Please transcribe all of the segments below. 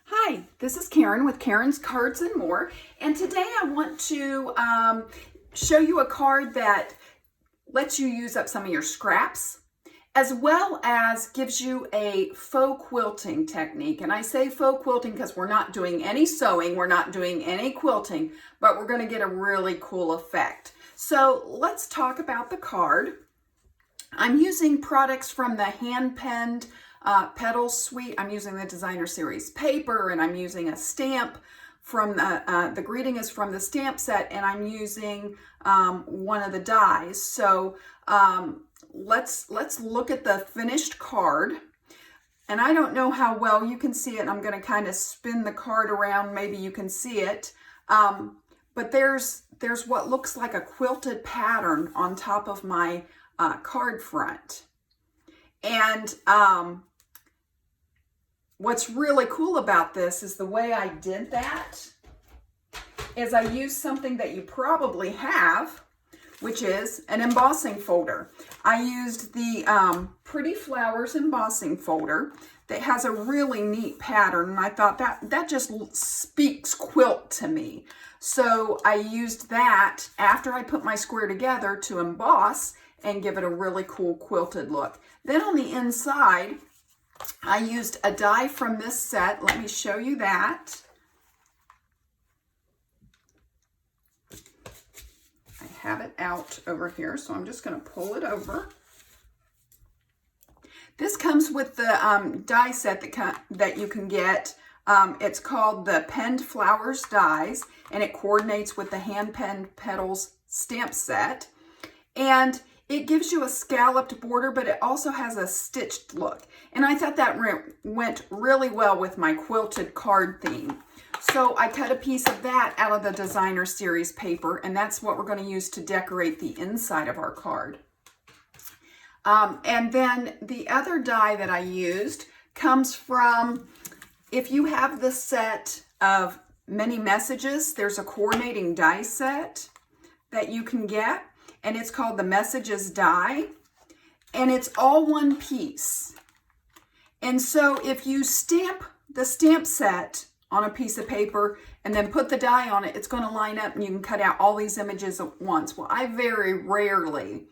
Hi, this is Karen with Karen's Cards and More, and today I want to show you a card that lets you use up some of your scraps, as well as gives you a faux quilting technique. And I say faux quilting because we're not doing any sewing, we're not doing any quilting, but we're going to get a really cool effect. So let's talk about the card. I'm using products from the hand-penned Petals Suite. I'm using the Designer Series paper, and I'm using a stamp from the greeting is from the stamp set, and I'm using one of the dies. So let's look at the finished card. And I don't know how well you can see it. I'm going to kind of spin the card around. Maybe you can see it. But there's what looks like a quilted pattern on top of my card front. And what's really cool about this is the way I did that is I used something that you probably have, which is an embossing folder. I used the Pretty Flowers embossing folder that has a really neat pattern, and I thought that just speaks quilt to me. So I used that after I put my square together to emboss and give it a really cool quilted look. Then on the inside, I used a die from this set. Let me show you that. I have it out over here, so I'm just going to pull it over. This comes with the die set that you can get. It's called the Penned Flowers Dies, and it coordinates with the hand-penned Petals stamp set. And it gives you a scalloped border, but it also has a stitched look. And I thought that went really well with my quilted card theme. So I cut a piece of that out of the Designer Series paper, and that's what we're going to use to decorate the inside of our card. And then the other die that I used comes from, if you have the set of many messages, there's a coordinating die set that you can get. And it's called the Messages Die, and it's all one piece. And so if you stamp the stamp set on a piece of paper and then put the die on it, it's going to line up and you can cut out all these images at once. Well, I very rarely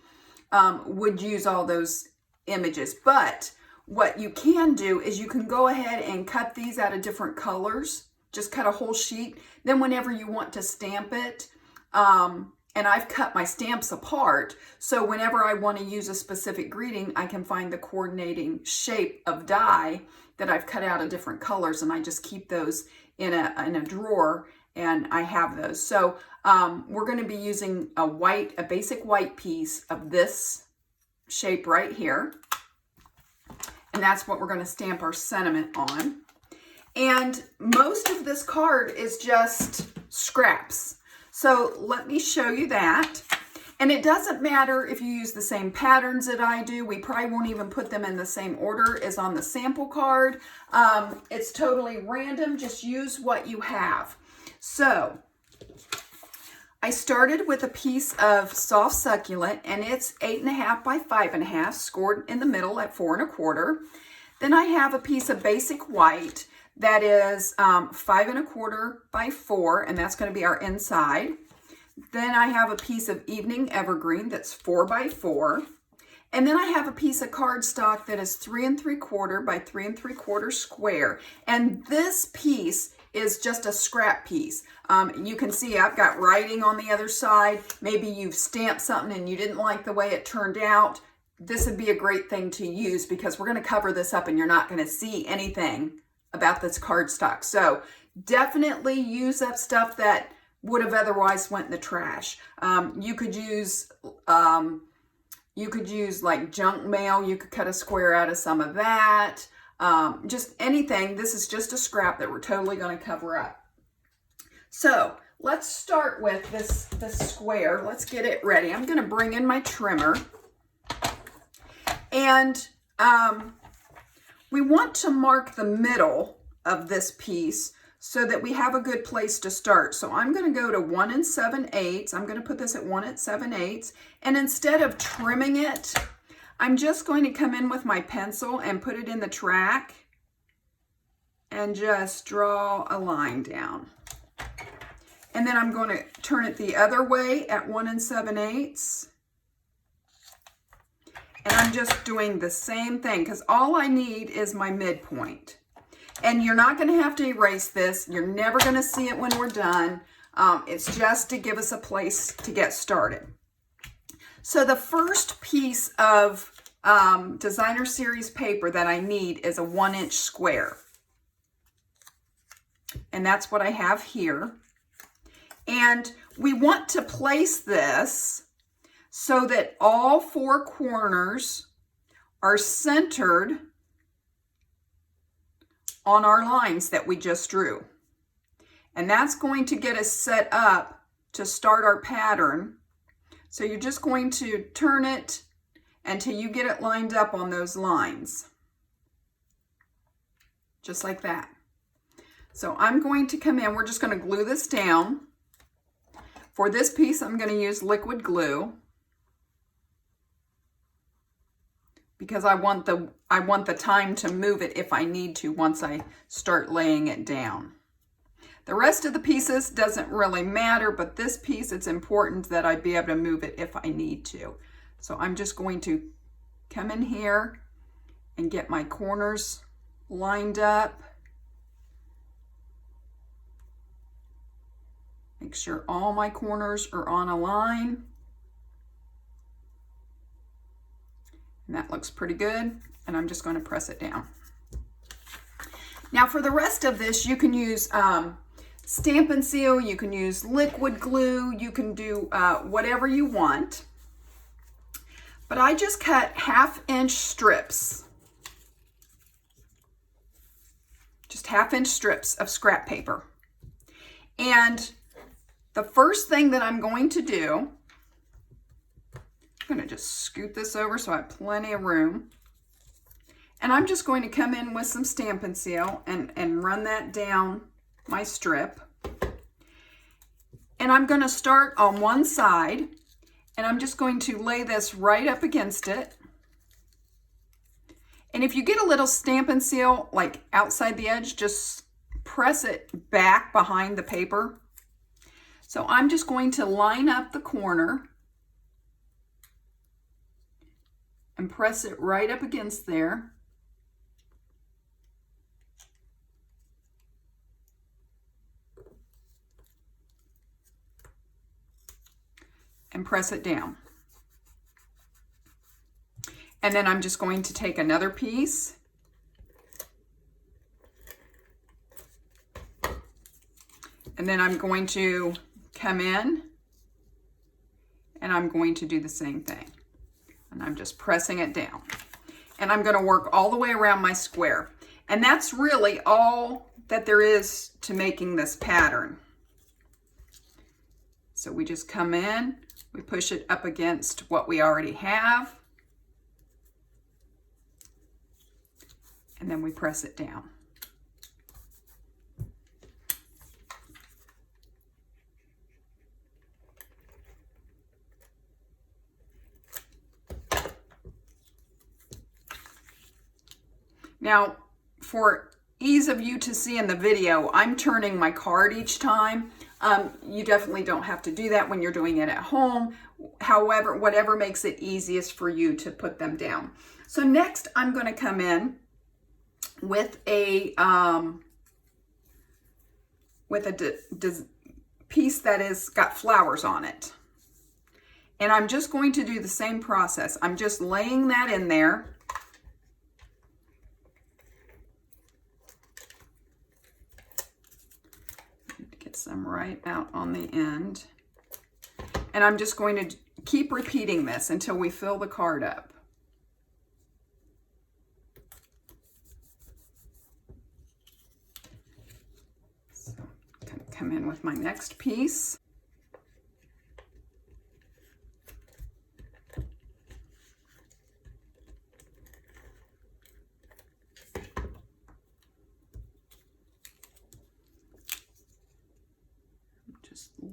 would use all those images, but what you can do is you can go ahead and cut these out of different colors. Just cut a whole sheet. Then whenever you want to stamp it, and I've cut my stamps apart, so whenever I want to use a specific greeting, I can find the coordinating shape of die that I've cut out of different colors, and I just keep those in a drawer, and I have those. So we're going to be using a basic white piece of this shape right here, and that's what we're going to stamp our sentiment on. And most of this card is just scraps. So let me show you that. And it doesn't matter if you use the same patterns that I do. We probably won't even put them in the same order as on the sample card. It's totally random. Just use what you have. So I started with a piece of soft succulent, and it's 8.5 by 5.5, scored in the middle at 4 1/4. Then I have a piece of basic white that is 5 1/4 by 4, and that's going to be our inside. Then I have a piece of evening evergreen that's 4 by 4. And then I have a piece of cardstock that is 3 3/4 by 3 3/4 square. And this piece is just a scrap piece. You can see I've got writing on the other side. Maybe you've stamped something and you didn't like the way it turned out. This would be a great thing to use because we're going to cover this up and you're not going to see anything about this cardstock. So definitely use up stuff that would have otherwise went in the trash. You could use like junk mail. You could cut a square out of some of that. Just anything. This is just a scrap that we're totally going to cover up. So let's start with this square. Let's get it ready. I'm going to bring in my trimmer, and we want to mark the middle of this piece so that we have a good place to start. So I'm going to go to 1 7/8. I'm going to put this at 1 7/8. And instead of trimming it, I'm just going to come in with my pencil and put it in the track and just draw a line down. And then I'm going to turn it the other way at 1 7/8. And I'm just doing the same thing because all I need is my midpoint. And you're not going to have to erase this. You're never going to see it when we're done. It's just to give us a place to get started. So the first piece of designer series paper that I need is a 1-inch square. And that's what I have here. And we want to place this so that all 4 corners are centered on our lines that we just drew. And that's going to get us set up to start our pattern. So you're just going to turn it until you get it lined up on those lines. Just like that. So I'm going to come in, we're just going to glue this down. For this piece, I'm going to use liquid glue because I want the time to move it if I need to once I start laying it down. The rest of the pieces doesn't really matter, but this piece, it's important that I be able to move it if I need to. So I'm just going to come in here and get my corners lined up. Make sure all my corners are on a line. And that looks pretty good. And I'm just going to press it down. Now for the rest of this, you can use Stampin' Seal, you can use liquid glue, you can do whatever you want. But I just cut 1/2-inch strips. Just 1/2-inch strips of scrap paper. And the first thing that I'm going to do, I'm going to just scoot this over so I have plenty of room. And I'm just going to come in with some Stampin' Seal and run that down my strip. And I'm going to start on one side, and I'm just going to lay this right up against it. And if you get a little Stampin' Seal like outside the edge, just press it back behind the paper. So I'm just going to line up the corner and press it right up against there. And press it down. And then I'm just going to take another piece and then I'm going to come in and I'm going to do the same thing. And I'm just pressing it down. And I'm going to work all the way around my square. And that's really all that there is to making this pattern. So we just come in, we push it up against what we already have, and then we press it down. Now, for ease of you to see in the video, I'm turning my card each time. You definitely don't have to do that when you're doing it at home. However, whatever makes it easiest for you to put them down. So next, I'm going to come in with a piece that is got flowers on it. And I'm just going to do the same process. I'm just laying that in there. Some right out on the end. And I'm just going to keep repeating this until we fill the card up. So I'm going to come in with my next piece.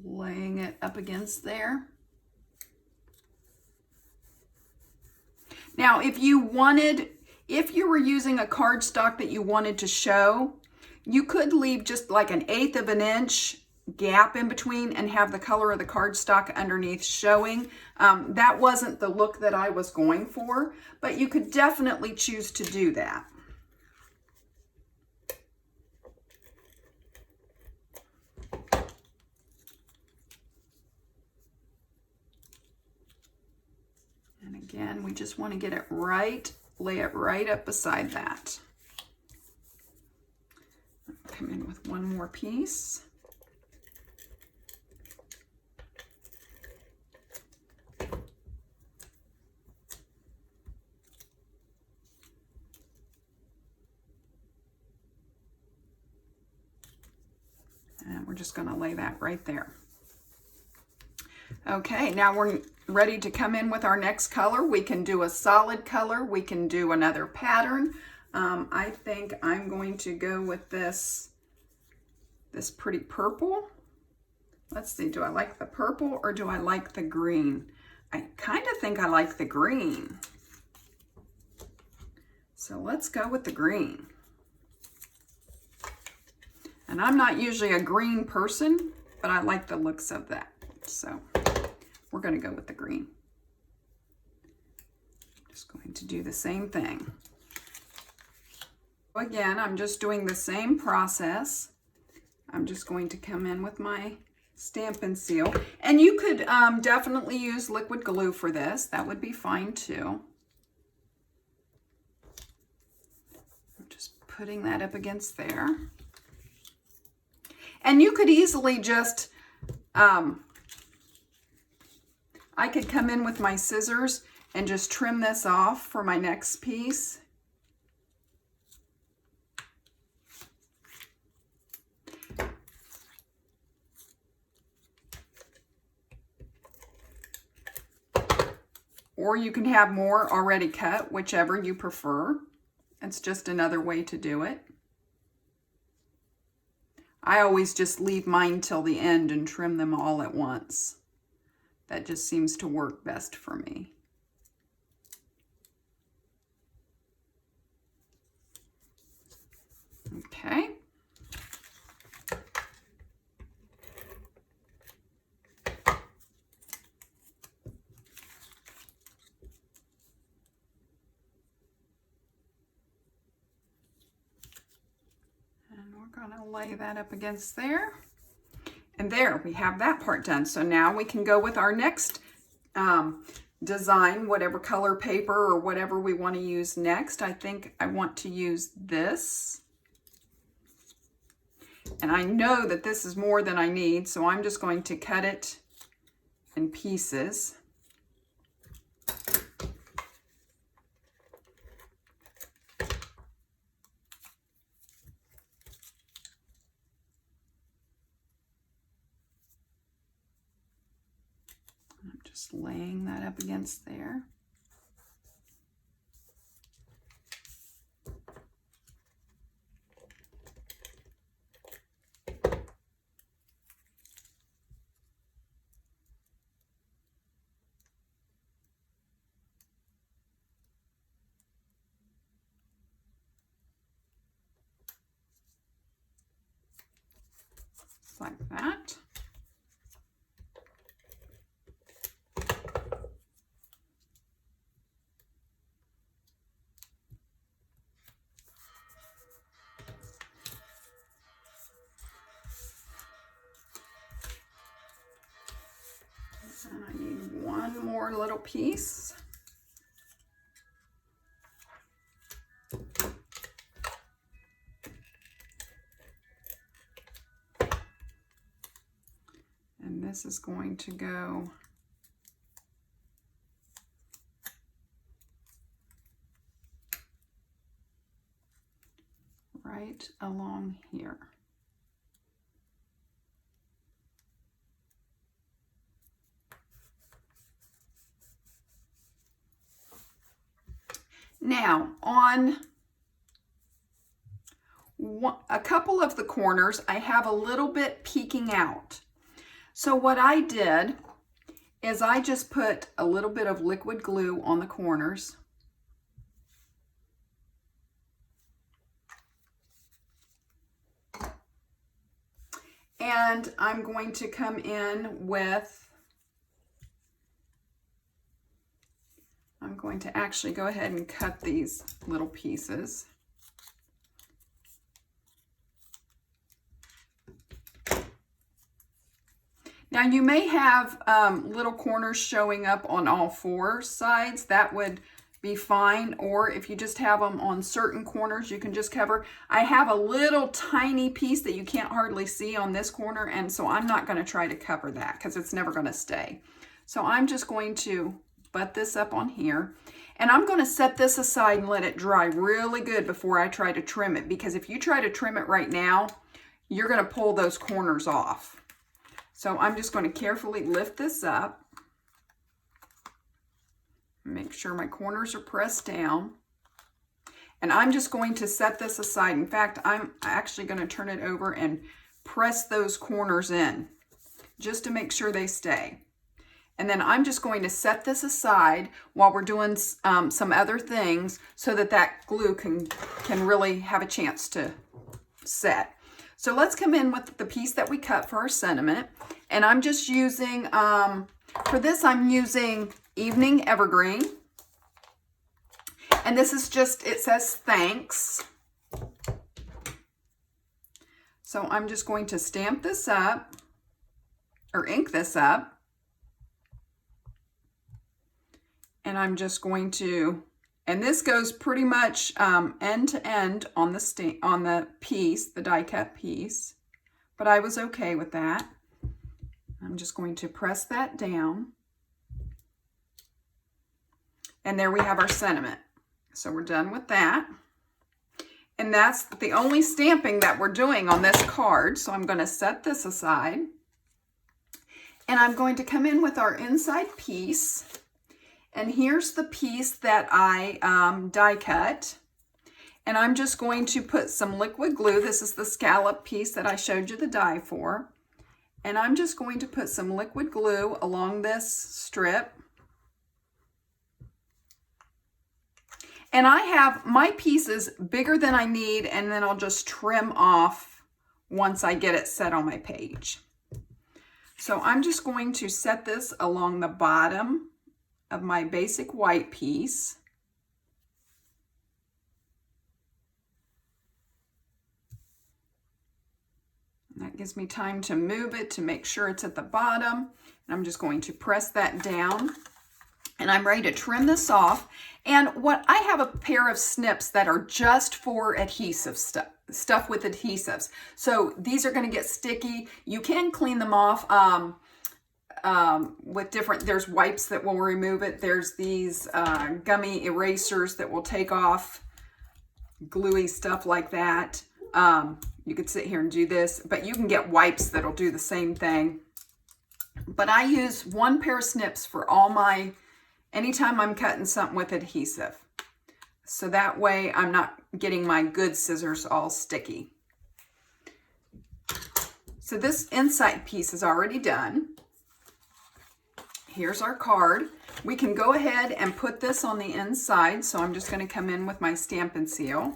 Laying it up against there. Now, if you were using a cardstock that you wanted to show, You could leave just like an 1/8 of an inch gap in between and have the color of the cardstock underneath showing. That wasn't the look that I was going for, but you could definitely choose to do that. And again, we just want to get it right, lay it right up beside that. Come in with one more piece. And we're just going to lay that right there. Okay, now we're ready to come in with our next color. We can do a solid color. We can do another pattern. I think I'm going to go with this pretty purple. Let's see, do I like the purple or do I like the green? I kind of think I like the green. So let's go with the green. And I'm not usually a green person, but I like the looks of that. So we're going to go with the green. Just going to do the same thing. Again, I'm just doing the same process. I'm just going to come in with my stamp and seal. And you could definitely use liquid glue for this. That would be fine too. I'm just putting that up against there. And you could easily just, I could come in with my scissors and just trim this off for my next piece. Or you can have more already cut, whichever you prefer. It's just another way to do it. I always just leave mine till the end and trim them all at once. That just seems to work best for me. Okay. Going to lay that up against there. And there, we have that part done. So now we can go with our next design, whatever color paper or whatever we want to use next. I think I want to use this. And I know that this is more than I need, so I'm just going to cut it in pieces. I'm just laying that up against there. Just like that. And I need one more little piece. And this is going to go right along here. Now, on a couple of the corners, I have a little bit peeking out. So what I did is I just put a little bit of liquid glue on the corners. And I'm going to come in with, I'm going to actually go ahead and cut these little pieces. Now you may have little corners showing up on all four sides. That would be fine. Or if you just have them on certain corners, you can just cover. I have a little tiny piece that you can't hardly see on this corner, and so I'm not going to try to cover that because it's never going to stay. So I'm just going to butt this up on here. And I'm going to set this aside and let it dry really good before I try to trim it, because if you try to trim it right now, you're going to pull those corners off. So I'm just going to carefully lift this up. Make sure my corners are pressed down. And I'm just going to set this aside. In fact, I'm actually going to turn it over and press those corners in just to make sure they stay. And then I'm just going to set this aside while we're doing some other things so that that glue can really have a chance to set. So let's come in with the piece that we cut for our sentiment. And I'm just using, for this I'm using Evening Evergreen. And this is just, it says thanks. So I'm just going to stamp this up, or ink this up. And I'm just going to, and this goes pretty much end to end on the piece, the die cut piece, but I was okay with that. I'm just going to press that down. And there we have our sentiment. So we're done with that. And that's the only stamping that we're doing on this card. So I'm going to set this aside. And I'm going to come in with our inside piece. And here's the piece that I die cut. And I'm just going to put some liquid glue. This is the scallop piece that I showed you the die for. And I'm just going to put some liquid glue along this strip. And I have my pieces bigger than I need, and then I'll just trim off once I get it set on my page. So I'm just going to set this along the bottom of my basic white piece. And that gives me time to move it to make sure it's at the bottom. And I'm just going to press that down. And I'm ready to trim this off. And I have a pair of snips that are just for adhesive stuff with adhesives. So these are going to get sticky. You can clean them off with different, there's wipes that will remove it. There's these gummy erasers that will take off gluey stuff like that. You could sit here and do this, but you can get wipes that'll do the same thing. But I use one pair of snips for all my, anytime I'm cutting something with adhesive. So that way I'm not getting my good scissors all sticky. So this inside piece is already done. Here's our card. We can go ahead and put this on the inside. So I'm just going to come in with my Stampin' Seal.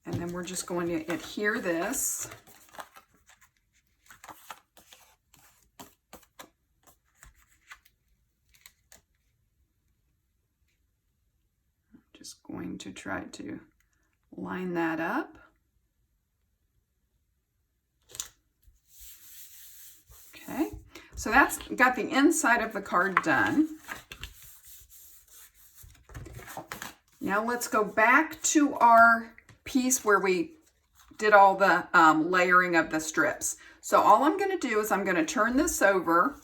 And then we're just going to adhere this. I'm just going to try to line that up. Okay, so that's got the inside of the card done. Now let's go back to our piece where we did all the layering of the strips. So all I'm going to do is I'm going to turn this over,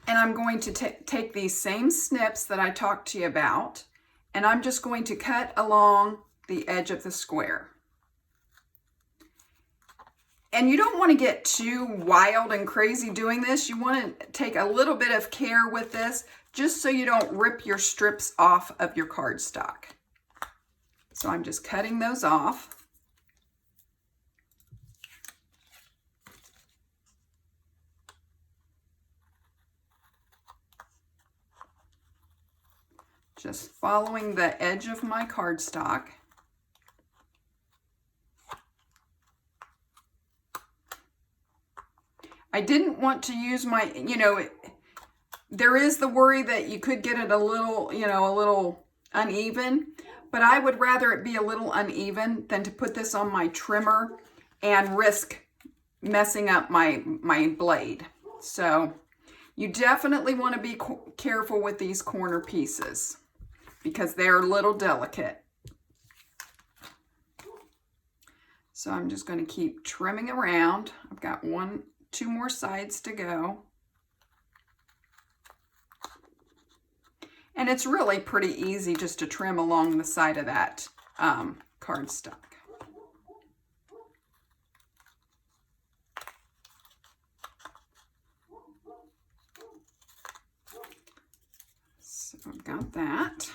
and I'm going to take these same snips that I talked to you about, and I'm just going to cut along the edge of the square. And you don't want to get too wild and crazy doing this. You want to take a little bit of care with this, just so you don't rip your strips off of your cardstock. So I'm just cutting those off. Just following the edge of my cardstock. I didn't want to use my, you know, there is the worry that you could get it a little, you know, a little uneven, but I would rather it be a little uneven than to put this on my trimmer and risk messing up my blade. So you definitely want to be careful with these corner pieces because they're a little delicate. So I'm just going to keep trimming around. I've got two more sides to go. And it's really pretty easy just to trim along the side of that cardstock. So I've got that.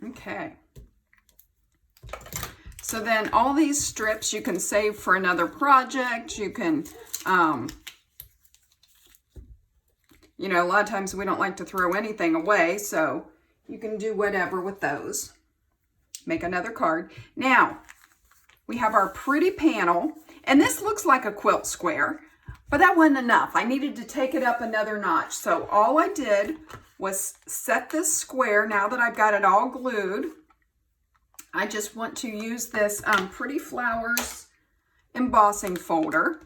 Okay, so then all these strips you can save for another project. You can, you know, a lot of times we don't like to throw anything away, so you can do whatever with those. Make another card. Now, we have our pretty panel, and this looks like a quilt square, but that wasn't enough. I needed to take it up another notch. So all I did was set this square. Now that I've got it all glued, I just want to use this Pretty Flowers embossing folder,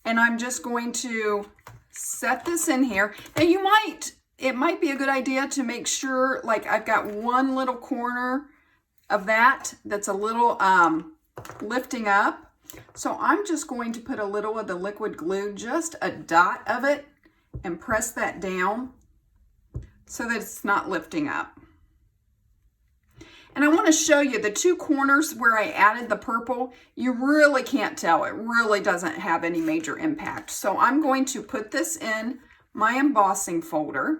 and I'm just going to set this in here. Now it might be a good idea to make sure, like, I've got one little corner of that's a little lifting up. So I'm just going to put a little of the liquid glue, just a dot of it, and press that down so that it's not lifting up. And I want to show you the two corners where I added the purple. You really can't tell. It really doesn't have any major impact. So I'm going to put this in my embossing folder.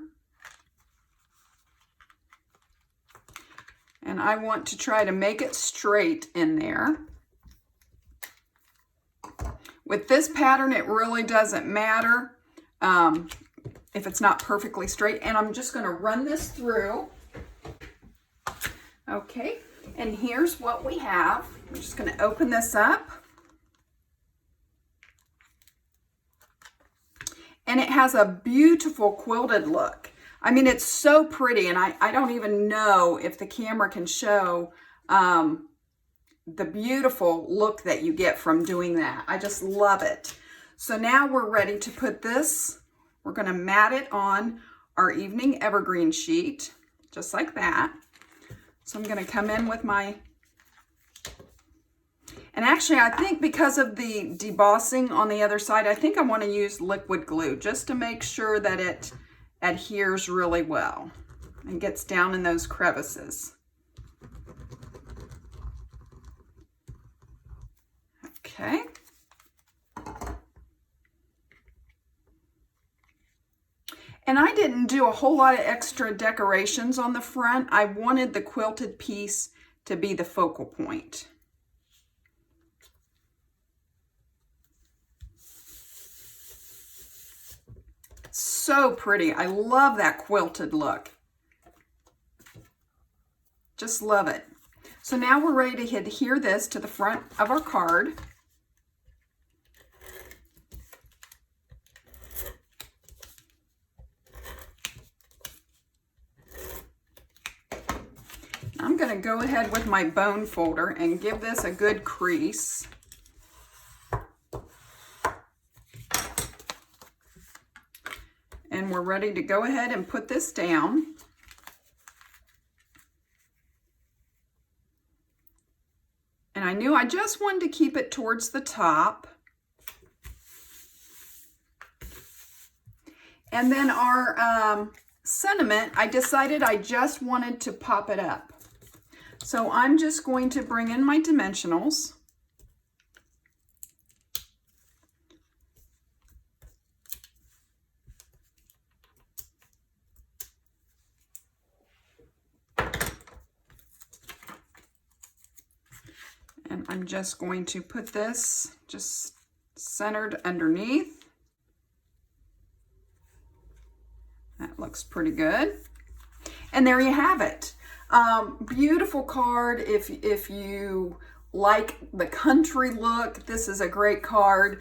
And I want to try to make it straight in there. With this pattern, it really doesn't matter if it's not perfectly straight. And I'm just going to run this through. Okay, and here's what we have. I'm just going to open this up. And it has a beautiful quilted look. I mean, it's so pretty, and I don't even know if the camera can show the beautiful look that you get from doing that. I just love it. So now we're ready to put this, we're going to mat it on our evening evergreen sheet, just like that. So I'm going to come in with my, and actually I think because of the debossing on the other side, I think I want to use liquid glue just to make sure that it adheres really well and gets down in those crevices. Okay. And I didn't do a whole lot of extra decorations on the front. I wanted the quilted piece to be the focal point. So pretty. I love that quilted look. Just love it. So now we're ready to adhere this to the front of our card. I'm going to go ahead with my bone folder and give this a good crease. And we're ready to go ahead and put this down. And I knew I just wanted to keep it towards the top. And then our sentiment, I decided I just wanted to pop it up. So I'm just going to bring in my dimensionals. And I'm just going to put this just centered underneath. That looks pretty good. And there you have it. Beautiful card. If you like the country look, this is a great card.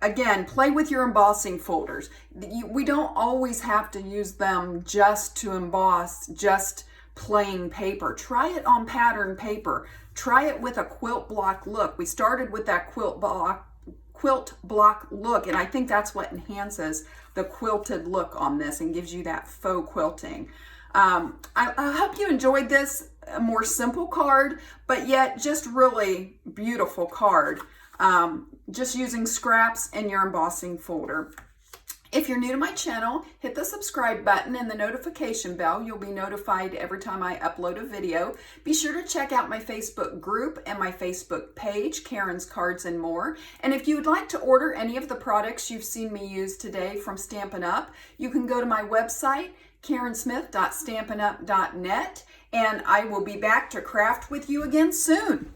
Again, play with your embossing folders. We don't always have to use them just to emboss just plain paper. Try it on pattern paper. Try it with a quilt block look. We started with that quilt block look, and I think that's what enhances the quilted look on this and gives you that faux quilting. I hope you enjoyed this, a more simple card, but yet just really beautiful card. Just using scraps in your embossing folder. If you're new to my channel, hit the subscribe button and the notification bell. You'll be notified every time I upload a video. Be sure to check out my Facebook group and my Facebook page, Karen's Cards and More. And if you would like to order any of the products you've seen me use today from Stampin' Up, you can go to my website, karensmith.stampinup.net, and I will be back to craft with you again soon.